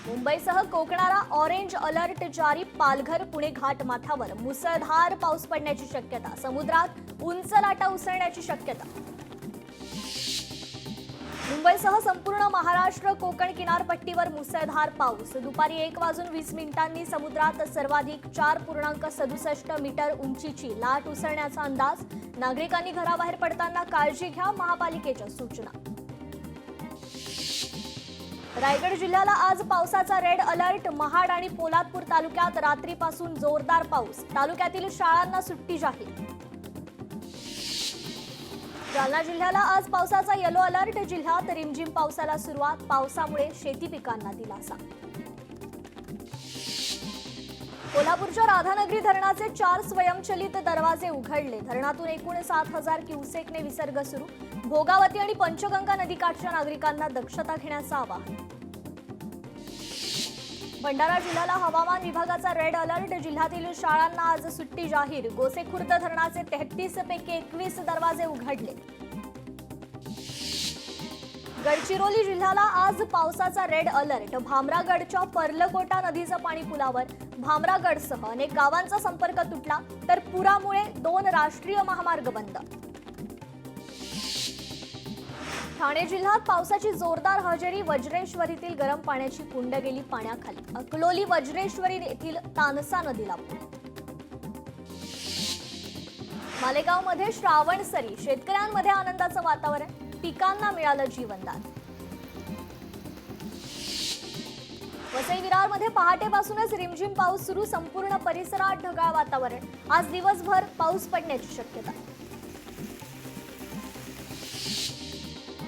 मुंबईसह कोकणाला orange alert जारी. पालघर पुणे घाटमाथ्यावर मुसळधार पाऊस पडण्याची शक्यता. समुद्रात उंच लाटा उसळण्याची शक्यता. मुंबईसह संपूर्ण महाराष्ट्र कोकण किनारपट्टीवर मुसळधार पाऊस. दुपारी 1:20 समुद्रात सर्वाधिक 4.67 मीटर उंचीची लाट उसळण्याचा अंदाज. नागरिकांनी घराबाहेर पडताना काळजी घ्या, महापालिकेच्या सूचना. रायगड जिल्ह्याला आज पावसाचा रेड अलर्ट. महाड आणि पोलादपूर तालुक्यात रात्रीपासून जोरदार पाऊस. तालुक्यातील शाळांना सुट्टी जाहीर. जालना जिल्ह्याला आज पावसाचा येलो अलर्ट. जिल्ह्यात रिमझिम पावसाला सुरुवात. पावसामुळे शेती पिकांना दिलासा. कोल्हापूरच्या राधानगरी धरणाचे 4 स्वयंचलित दरवाजे उघडले. धरणातून एकूण 7,000 क्युसेकने विसर्ग सुरू. भोगावती आणि पंचगंगा नदीकाठच्या नागरिकांना दक्षता घेण्याचं आवाहन. भंडारा जिल्ह्याला हवामान विभागाचा रेड अलर्ट. जिल्ह्यातील शाळांना आज सुट्टी जाहीर. गोसेखुर्द धरणाचे 33 पैकी 21 दरवाजे उघडले. गडचिरोली जिल्ह्याला आज पावसाचा रेड अलर्ट. भामरागडच्या पर्लकोटा नदीचं पाणी पुलावर. भामरागडसह अनेक गावांचा संपर्क तुटला, तर पुरामुळे 2 राष्ट्रीय महामार्ग बंद. ठाणे जिल्ह्यात पावसाची जोरदार हजेरी. वज्रेश्वरीतील गरम पाण्याची कुंड गेली पाण्याखाली. अकलोली वज्रेश्वरी येथील तानसा नदीला पूर. मालेगावमध्ये श्रावण सरी. शेतकऱ्यांमध्ये आनंदाचं वातावरण. पिकांना मिळालं जीवनदान. वसई विरारमध्ये पहाटेपासूनच रिमझिम पाऊस सुरू. संपूर्ण परिसरात ढगाळ वातावरण. आज दिवसभर पाऊस पडण्याची शक्यता.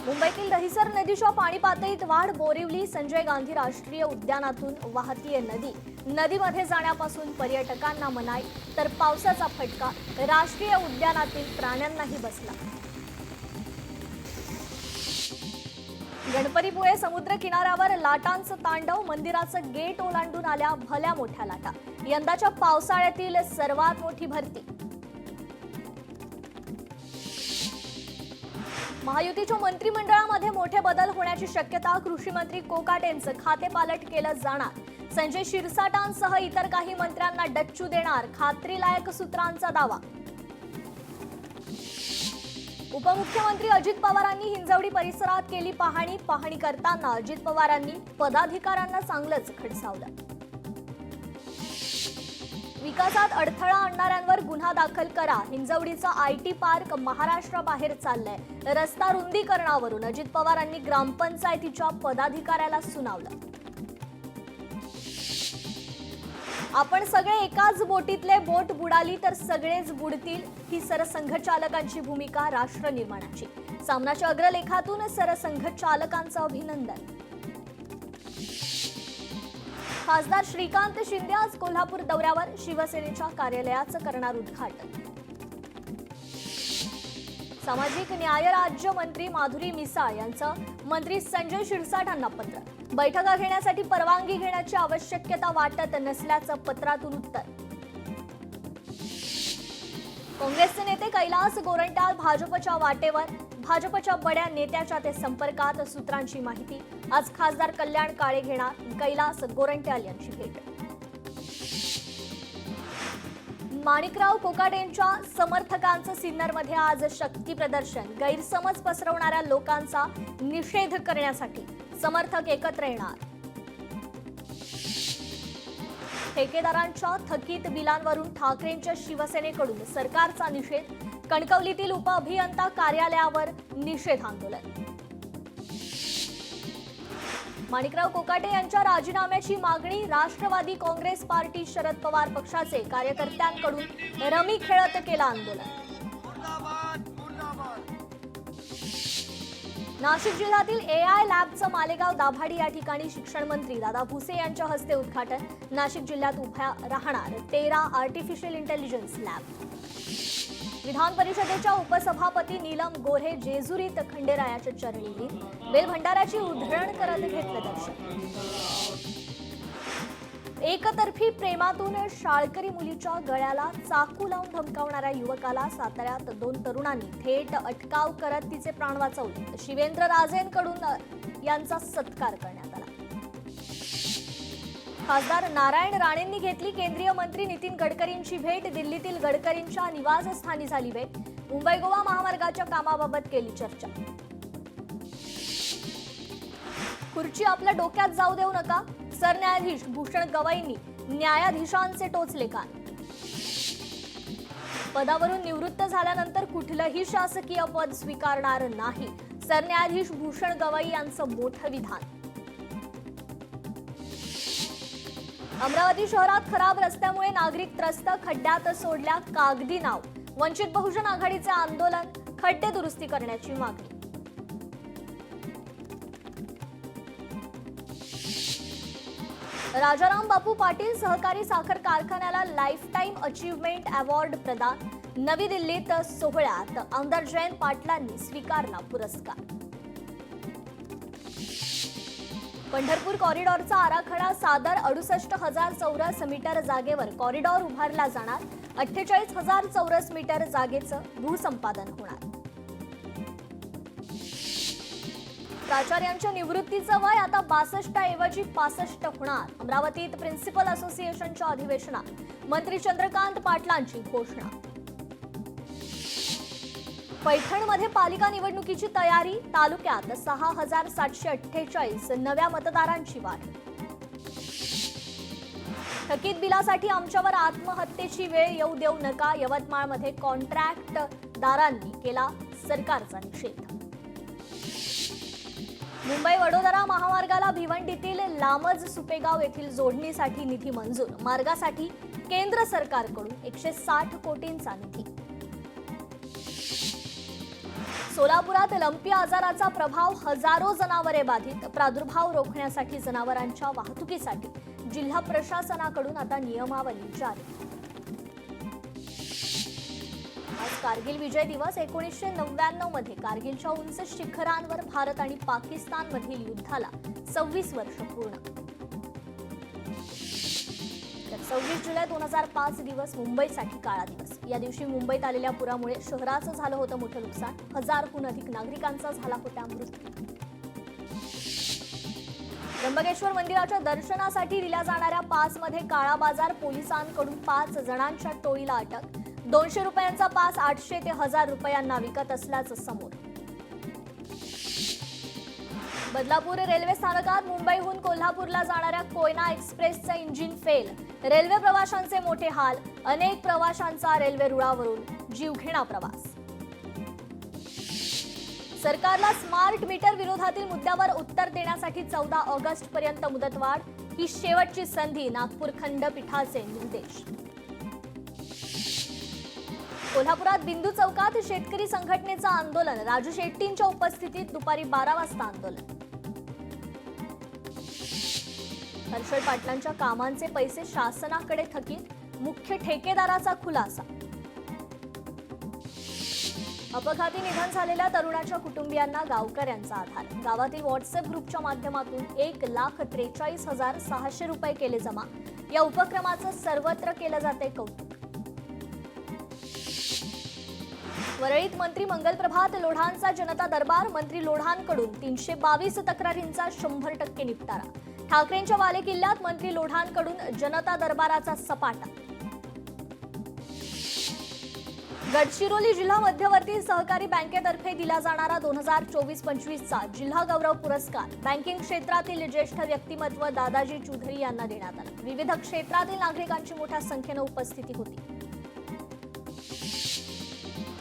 मुंबईतील दहिसर नदीच्या पाणी पातळीत वाढ. बोरिवली संजय गांधी राष्ट्रीय उद्यानातून वाहतीये नदी. नदीमध्ये जाण्यापासून पर्यटकांना मनाई, तर पावसाचा फटका राष्ट्रीय उद्यानातील प्राण्यांनाही बसला. गणपतीपुळे समुद्र किनाऱ्यावर लाटांचं तांडव. मंदिराचं गेट ओलांडून आल्या भल्या मोठ्या लाटा. यंदाच्या पावसाळ्यातील सर्वात मोठी भरती. महायुतीच्या मंत्रिमंडळामध्ये मोठे बदल होण्याची शक्यता. कृषी मंत्री कोकाटेंचं खातेपालट केलं जाणार. संजय शिरसाटांसह इतर काही मंत्र्यांना डच्चू देणार. खात्रीलायक सूत्रांचा दावा. उपमुख्यमंत्री अजित पवारांनी हिंजवडी परिसरात केली पाहणी. पाहणी करताना अजित पवारांनी पदाधिकाऱ्यांना चांगलंच खडसावलं. विकासात अडथळा आणणाऱ्यांवर गुन्हा दाखल करा. हिंजवडीचा आयटी पार्क महाराष्ट्राबाहेर चाललाय. रस्ता रुंदीकरणावरून अजित पवारांनी ग्रामपंचायतीच्या पदाधिकाऱ्याला सुनावलं. आपण सगळे एकाच बोटीतले. बोट बुडाली तर सगळेच बुडतील, ही सरसंघचालकांची भूमिका राष्ट्र निर्माणाची. सामनाच्या अग्रलेखातून सरसंघचालकांचं अभिनंदन. खासदार श्रीकांत शिंदे आज कोल्हापूर दौऱ्यावर. शिवसेनेच्या कार्यालयाचं करणार उद्घाटन. सामाजिक न्याय राज्यमंत्री माधुरी मिसाळ यांचं मंत्री संजय शिरसाटांना पत्र. बैठका घेण्यासाठी परवानगी घेण्याची आवश्यकता वाटत नसल्याचं पत्रातून उत्तर. काँग्रेसचे नेते कैलास गोरंट्याल भाजपच्या वाटेवर. भाजपच्या बड्या नेत्याच्या ते संपर्कात. सूत्रांची माहिती. आज खासदार कल्याण काळे घेणार कैलास गोरंट्याल यांची भेट. माणिकराव कोकाटेंच्या समर्थकांचं सिन्नरमध्ये आज शक्ती प्रदर्शन. गैरसमज पसरवणाऱ्या लोकांचा निषेध करण्यासाठी समर्थक एकत्र येणार. ठेकेदारांच्या थकीत बिलांवरून ठाकरेंच्या शिवसेनेकडून सरकारचा निषेध. कणकवलीतील उपअभियंता कार्यालयावर निषेध आंदोलन. माणिकराव कोकाटे यांच्या राजीनाम्याची मागणी. राष्ट्रवादी काँग्रेस पार्टी शरद पवार पक्षाचे कार्यकर्त्यांकडून रमी खेळत केलं आंदोलन. नाशिक जिल्ह्यातील एआय लॅबचं मालेगाव दाभाडी या ठिकाणी शिक्षण मंत्री दादा भुसे यांच्या हस्ते उद्घाटन. नाशिक जिल्ह्यात उभ्या राहणार 13 आर्टिफिशियल इंटेलिजन्स लॅब. विधान परिषदेच्या उपसभापती नीलम गोऱ्हे जेजुरीत खंडेरायाच्या चरणी लीन. बेलभंडाऱ्याची उधळण करत घेतलं दर्शन. एकतर्फी प्रेमातून शाळकरी मुलीच्या गळ्याला चाकू लावून धमकावणाऱ्या युवकाला साताऱ्यात 2 तरुणांनी थेट अटकाव करत तिचे प्राण वाचवले. शिवेंद्र राजेंकडून यांचा सत्कार करण्यात आला. खासदार नारायण राणेंनी घेतली केंद्रीय मंत्री नितीन गडकरींची भेट. दिल्लीतील गडकरींच्या निवासस्थानी झाली भेट. मुंबई गोवा महामार्गाच्या कामाबाबत केली चर्चा. खुर्ची आपल्या डोक्यात जाऊ देऊ नका, सरन्यायाधीश भूषण गवईंनी न्यायाधीशांचे टोचले कान. पदावरून निवृत्त झाल्यानंतर कुठलंही शासकीय पद स्वीकारणार नाही, सरन्यायाधीश भूषण गवई यांचं मोठं विधान. अमरावती शहरात खराब रस्त्यामुळे नागरिक त्रस्त, खड्ड्यात सोडल्या कागदी नाव. वंचित बहुजन आघाडीचे आंदोलन, खड्डे दुरुस्ती करण्याची मागणी. राजाराम बापू पाटील सहकारी साखर कारखान्याला लाईफटाईम अचीव्हमेंट अवॉर्ड प्रदान. नवी दिल्लीत सोहळ्यात आमदार जयंत पाटलांनी स्वीकारला पुरस्कार. पंढरपूर कॉरिडॉरचा आराखडा सादर. 68,000 चौरस मीटर जागेवर कॉरिडॉर उभारला जाणार. 48,000 चौरस मीटर जागेचं भूसंपादन होणार. प्राचार्यांच्या निवृत्तीचं वय आता 62 ऐवजी 65 होणार. अमरावतीत प्रिन्सिपल असोसिएशनच्या अधिवेशनात मंत्री चंद्रकांत पाटलांची घोषणा. पैठणमध्ये पालिका निवडणुकीची तयारी. तालुक्यात 6,748 नव्या मतदारांची वाढ. थकीत बिलासाठी आमच्यावर आत्महत्येची वेळ येऊ देऊ नका. यवतमाळमध्ये कॉन्ट्रॅक्टदारांनी केला सरकारचा निषेध. मुंबई वडोदरा महामार्गाला भिवंडीतील लामज सुपेगाव येथील जोडणीसाठी निधी मंजूर. मार्गासाठी केंद्र सरकारकडून 160 कोटींचा निधी. सोलापुरात लंपी आजाराचा प्रभाव, हजारो जनावरे बाधित. प्रादुर्भाव रोखण्यासाठी जनावरांच्या वाहतुकीसाठी जिल्हा प्रशासनाकडून आता नियमावली जारी. आज कारगिल विजय दिवस. 1999 मध्ये कारगिलच्या उंच शिखरांवर भारत आणि पाकिस्तान मधील युद्धाला 26 वर्ष पूर्ण. तर 26 जुलै 2005 दिवस मुंबईसाठी काळा दिवस. या दिवशी मुंबईत आलेल्या पुरामुळे शहराचं झालं होतं मोठं नुकसान. 1000हून अधिक नागरिकांचा झाला होता मृत्यू. त्र्यंबकेश्वर मंदिराच्या दर्शनासाठी दिल्या जाणाऱ्या पासमध्ये काळा बाजार. पोलिसांकडून 5 जणांच्या टोळीला अटक. 200 रुपयांचा पास 800 ते 1000 रुपयांना विकत असल्याचं समोर. बदलापूर रेल्वे स्थानकात मुंबईहून कोल्हापूरला जाणाऱ्या कोयना एक्सप्रेसचं इंजिन फेल. रेल्वे प्रवाशांचे मोठे हाल. अनेक प्रवाशांचा रेल्वे रुळावरून जीवघेणा प्रवास. सरकारला स्मार्ट मीटर विरोधातील मुद्द्यावर उत्तर देण्यासाठी 14 ऑगस्ट पर्यंत मुदतवाढ. ही शेवटची संधी, नागपूर खंडपीठाचे निर्देश. कोल्हापुरात बिंदू चौकात शेतकरी संघटनेचं आंदोलन. राजू शेट्टींच्या उपस्थितीत दुपारी 12 वाजता आंदोलन. हर्षल पाटलांच्या कामांचे पैसे शासनाकडे थकीत. मुख्य ठेकेदाराचा खुलासा. अपघाती निधन झालेल्या तरुणाच्या कुटुंबियांना गावकऱ्यांचा आधार. गावातील व्हॉट्सअप ग्रुपच्या माध्यमातून 1,43,600 रुपये केले जमा. या उपक्रमाचं सर्वत्र केलं जाते कौतुक. वरळीत मंत्री मंगल प्रभात लोढांचा जनता दरबार. मंत्री लोढांकडून 322 तक्रारींचा 100% निपटारा. ठाकरेंच्या वाले किल्ल्यात मंत्री लोढांकडून जनता दरबाराचा सपाटा. गडचिरोली जिल्हा मध्यवर्ती सहकारी बँकेतर्फे दिला जाणारा 2024-25चा जिल्हा गौरव पुरस्कार बँकिंग क्षेत्रातील ज्येष्ठ व्यक्तिमत्व दादाजी चौधरी यांना देण्यात आला. विविध क्षेत्रातील नागरिकांची मोठ्या संख्येने उपस्थिती होती.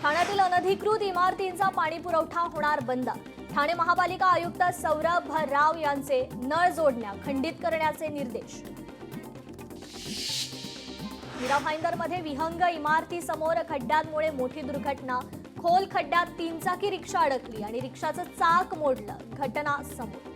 ठाण्यातील अनधिकृत इमारतींचा पाणी पुरवठा होणार बंद. ठाणे महापालिका आयुक्त सौरभ राव यांचे नळ जोडण्या खंडित करण्याचे निर्देश. मीरा भाईंदरमध्ये विहंग इमारतीसमोर खड्ड्यांमुळे मोठी दुर्घटना. खोल खड्ड्यात 3 चाकी रिक्षा अडकली आणि रिक्षाचं चाक मोडलं. घटना समोर.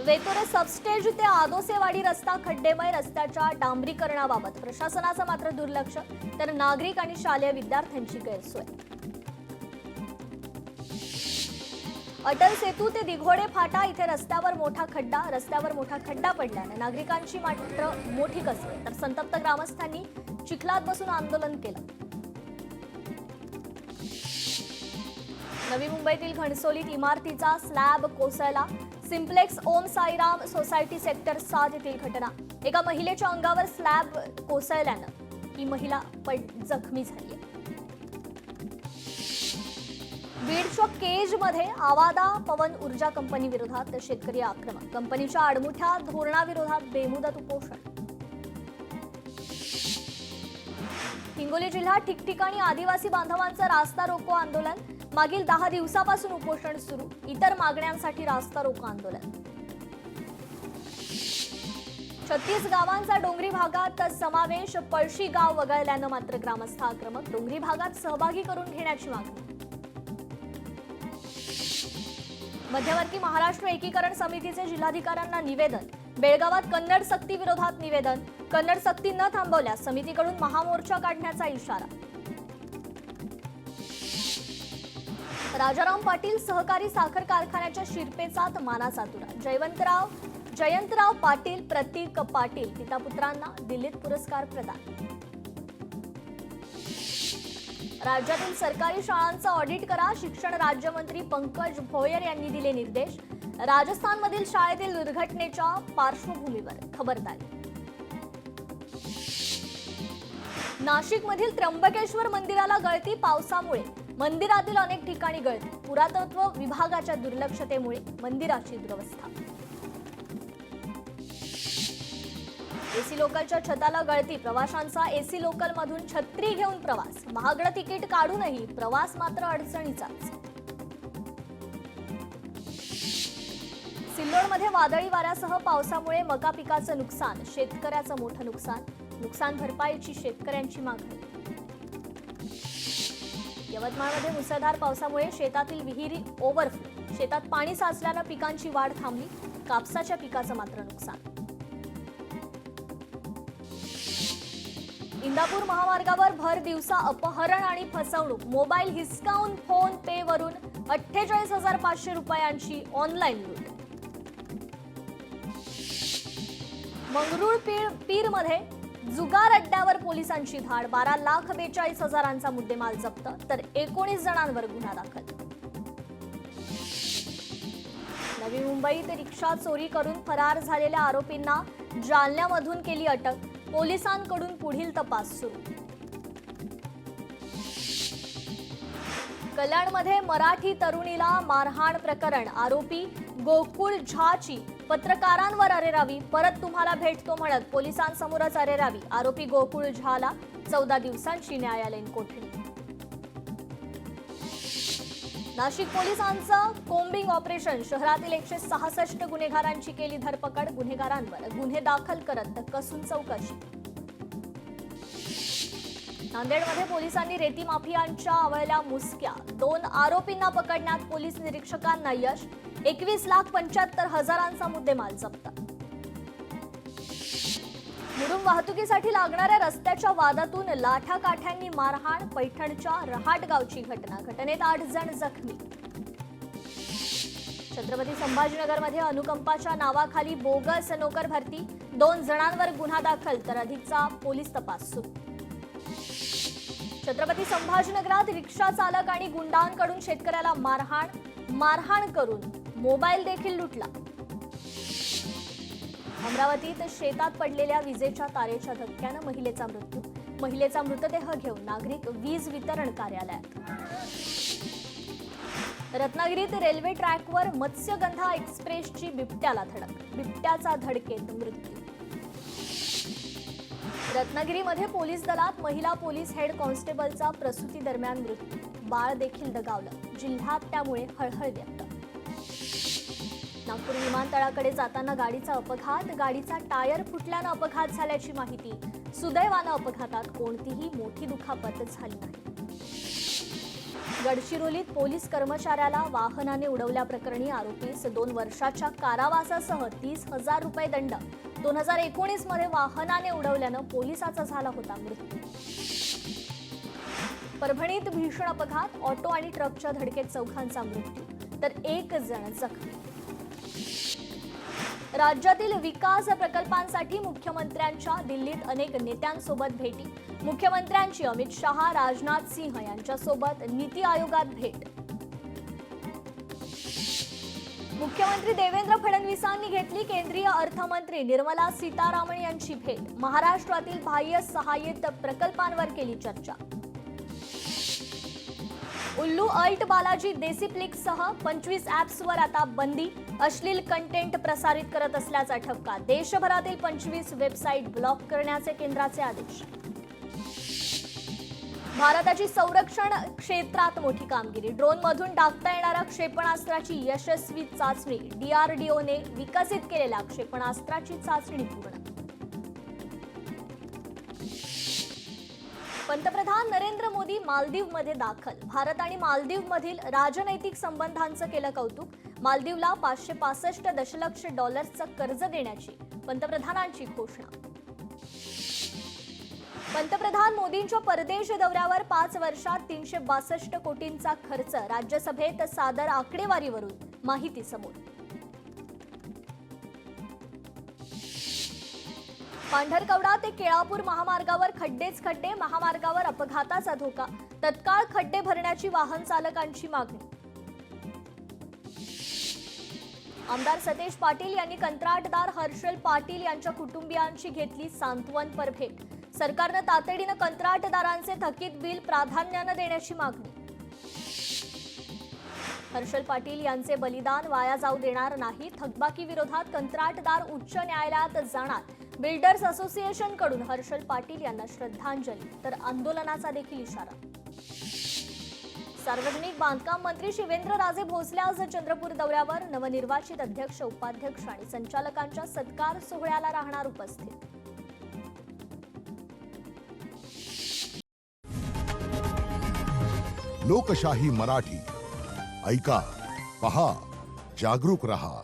वेतोरे सबस्टेज ते आदोसेवाडी रस्ता खड्डेमय. रस्त्याच्या डांबरीकरणाबाबत प्रशासनाचं मात्र दुर्लक्ष, तर नागरिक आणि शालेय विद्यार्थ्यांची गैरसोय. अटल सेतू ते दिघोडे फाटा इथे रस्त्यावर मोठा खड्डा पडल्याने नागरिकांची मात्र मोठी कसरत, तर संतप्त ग्रामस्थांनी चिखलात बसून आंदोलन केलं. नवी मुंबईतील घणसोलीत इमारतीचा स्लॅब कोसळला. Simplex Om Sairam society sector 7 येथील घटना। एका महिलेच्या अंगावर स्लॅब कोसळल्यानं ही महिला जखमी झाली आहे। बीडच्या केजमध्ये आवादा पवन ऊर्जा कंपनी विरोधात शेतकरी आक्रमक। कंपनीच्या आडमुठ्या धोरणाविरोधात बेमुदत उपोषण। हिंगोली जिल्ह्यात ठिकठिकाणी आदिवासी बांधवांचं रास्ता रोको आंदोलन। मागील 10 दिवसापासून उपोषण सुरू। इतर मागण्यांसाठी रास्ता रोको आंदोलन। 36 गावांचा डोंगरी भागात समावेश। पळशी गाव वगळल्यानं मात्र ग्रामस्थ आक्रमक। डोंगरी भागात सहभागी करून घेण्याची मागणी। मध्यवर्ती महाराष्ट्र एकीकरण समितीचे जिल्हाधिकाऱ्यांना निवेदन। बेळगावात कन्नड सक्ती विरोधात निवेदन। कन्नड सक्ती न थांबवल्यास समितीकडून महामोर्चा काढण्याचा इशारा। राजाराम पाटील सहकारी साखर कारखान्याच्या शिरपेचात मानाचा तुरा। जयंतराव पाटील, प्रतीक पाटील पिता पुत्रांना दिल्लीत पुरस्कार प्रदान। राज्यातील सरकारी शाळांचं ऑडिट करा, शिक्षण राज्यमंत्री पंकज भोयर यांनी दिले निर्देश। राजस्थानमधील शाळेतील दुर्घटनेच्या पार्श्वभूमीवर खबरदारी। नाशिकमधील त्र्यंबकेश्वर मंदिराला गळती पावसामुळे। मंदिरातील अनेक ठिकाणी गळती। पुरातत्व विभागाच्या दुर्लक्षतेमुळे मंदिराची दुरवस्था। एसी लोकलच्या छताला गळती। प्रवाशांचा एसी लोकल मधून छत्री घेऊन प्रवास। महागडं तिकीट काढूनही प्रवास मात्र अडचणीचाच। सिल्लोडमध्ये वादळी वाऱ्यासह पावसामुळे मका पिकाचं नुकसान। शेतकऱ्याचं मोठं नुकसान। नुकसान भरपाईची शेतकऱ्यांची मागणी। यवतमाळमध्ये मुसळधार पावसामुळे शेतातील विहिरी ओव्हरफ्लो। शेतात पाणी साचल्यानं पिकांची वाढ थांबली। कापसाच्या पिकाचं मात्र नुकसान। इंदापूर महामार्गावर भर दिवसा अपहरण आणि फसवणूक। मोबाईल हिसकावून फोन पे वरून 48,500 रुपयांची ऑनलाईन लूट। मंगरुळ पीरमध्ये जुगार अड्ड्यावर पोलिसांची धाड। 12,42,000चा मुद्देमाल जप्त तर 19 जणांवर गुन्हा दाखल। नवी मुंबईत रिक्षा चोरी करून फरार झालेल्या आरोपींना जालन्यामधून केली अटक। पोलिसांकडून पुढील तपास सुरू। कल्याणमध्ये मराठी तरुणीला मारहाण प्रकरण। आरोपी गोकुळ झाची पत्रकारांवर अरेरावी। परत तुम्हाला भेटतो म्हणत पोलिसांसमोरच अरेरावी। आरोपी गोकुळ झाला 14 दिवसांची न्यायालयीन कोठडी। नाशिक पोलिसांचं कोम्बिंग ऑपरेशन। शहरातील 166 गुन्हेगारांची केली धरपकड। गुन्हेगारांवर गुन्हे दाखल करत कसून चौकशी। नांदेडमध्ये पोलिसांनी रेती माफियांच्या आवळल्या मुसक्या। 2 आरोपींना पकडण्यात पोलीस निरीक्षकांना यश। 21,75,000चा मुद्देमाल जप्त। मुरुम वाहतुकीसाठी लागणाऱ्या रस्त्याच्या वादातून लाठाकाठ्यांनी मारहाण। पैठणच्या रहाट गावची घटना। घटनेत 8 जण जखमी। छत्रपती संभाजीनगरमध्ये अनुकंपाच्या नावाखाली बोगस नोकर भरती। 2 जणांवर गुन्हा दाखल तर अधिकचा पोलीस तपास सुरू। छत्रपती संभाजीनगरात रिक्षा चालक आणि गुंडांकडून शेतकऱ्याला मारहाण करून मोबाईल देखील लुटला। अमरावतीत शेतात पडलेल्या विजेच्या तारेच्या धक्क्यानं महिलेचा मृत्यू। महिलेचा मृतदेह घेऊन नागरिक वीज वितरण कार्यालयात। रत्नागिरीत रेल्वे ट्रॅकवर मत्स्यगंधा एक्सप्रेसची बिबट्याला धडक। बिबट्याचा धडकेत मृत्यू। रत्नागिरीमध्ये पोलीस दलात महिला पोलीस हेड कॉन्स्टेबलचा प्रसूती दरम्यान मृत्यू। बाळ देखील दगावलं। जिल्ह्यात त्यामुळे हळहळ व्यक्त। नागपूर विमानतळाकडे जाताना गाडीचा अपघात। गाडीचा टायर फुटल्यानं अपघात झाल्याची माहिती। सुदैवानं अपघातात कोणतीही मोठी दुखापत झाली नाही। गडचिरोलीत पोलीस कर्मचाऱ्याला वाहनाने उडवल्याप्रकरणी आरोपीस 2 वर्षाच्या कारावासासह 30,000 रुपये दंड। 2019 मध्ये वाहनाने उडवल्यानं पोलिसाचा झाला होता मृत्यू। परभणीत भीषण अपघात। ऑटो आणि ट्रकच्या धडकेत 4 मृत्यू तर 1 जण जखमी। राज्यातील विकास प्रकल्पांसाठी मुख्यमंत्र्यांच्या दिल्लीत अनेक नेत्यांसोबत भेटी। मुख्यमंत्र्यांची अमित शहा, राजनाथ सिंह यांच्यासोबत नीती आयोगात भेट। मुख्यमंत्री देवेंद्र फडणवीसांनी घेतली केंद्रीय अर्थमंत्री निर्मला सीतारामन यांची भेट. महाराष्ट्रातील बाह्य सहाय्यित प्रकल्पांवर केली चर्चा. उल्लू अल्ट बालाजी देसीप्लिक्ससह 25 ॲप्सवर आता बंदी. अश्लील कंटेंट प्रसारित करत असल्याचा ठपका. देशभरातील 25 वेबसाईट ब्लॉक करण्याचे केंद्राचे आदेश. भारताची संरक्षण क्षेत्रात मोठी कामगिरी. ड्रोनमधून डागता येणाऱ्या क्षेपणास्त्राची यशस्वी चाचणी. DRDOने विकसित केलेल्या क्षेपणास्त्राची चाचणी पूर्ण. पंतप्रधान नरेंद्र मोदी मालदीवमध्ये दाखल. भारत आणि मालदीवमधील राजनैतिक संबंधांचं केलं कौतुक. मालदीवला $565 दशलक्ष कर्ज देण्याची पंतप्रधानांची घोषणा. पंतप्रधान मोदींच्या परदेश दौऱ्यावर 5 वर्षात 362 कोटींचा खर्च. राज्यसभेत सादर आकडेवारीवरून माहिती समोर. पांढरकवडा ते केळापूर महामार्गावर खड्डेच खड्डे. महामार्गावर अपघाताचा धोका. तत्काळ खड्डे भरण्याची वाहन चालकांची मागणी. आमदार सतेज पाटील यांनी कंत्राटदार हर्षल पाटील यांच्या कुटुंबियांची घेतली सांत्वनपर भेट. सरकारनं तातडीनं कंत्राटदारांचे थकीत बिल प्राधान्यानं देण्याची मागणी. हर्षल पाटील यांचे बलिदान वाया जाऊ देणार नाही. थकबाकी विरोधात कंत्राटदार उच्च न्यायालयात जाणार. बिल्डर्स असोसिएशन कडून हर्षल पाटील यांना श्रद्धांजली तर आंदोलनाचा देखील इशारा. सार्वजनिक बांधकाम मंत्री शिवेंद्रराजे भोसले आज चंद्रपूर दौऱ्यावर. नवनिर्वाचित अध्यक्ष, उपाध्यक्ष आणि संचालकांच्या सत्कार सोहळ्याला राहणार उपस्थित. लोकशाही मराठी ऐका, पहा, जागरूक रहा.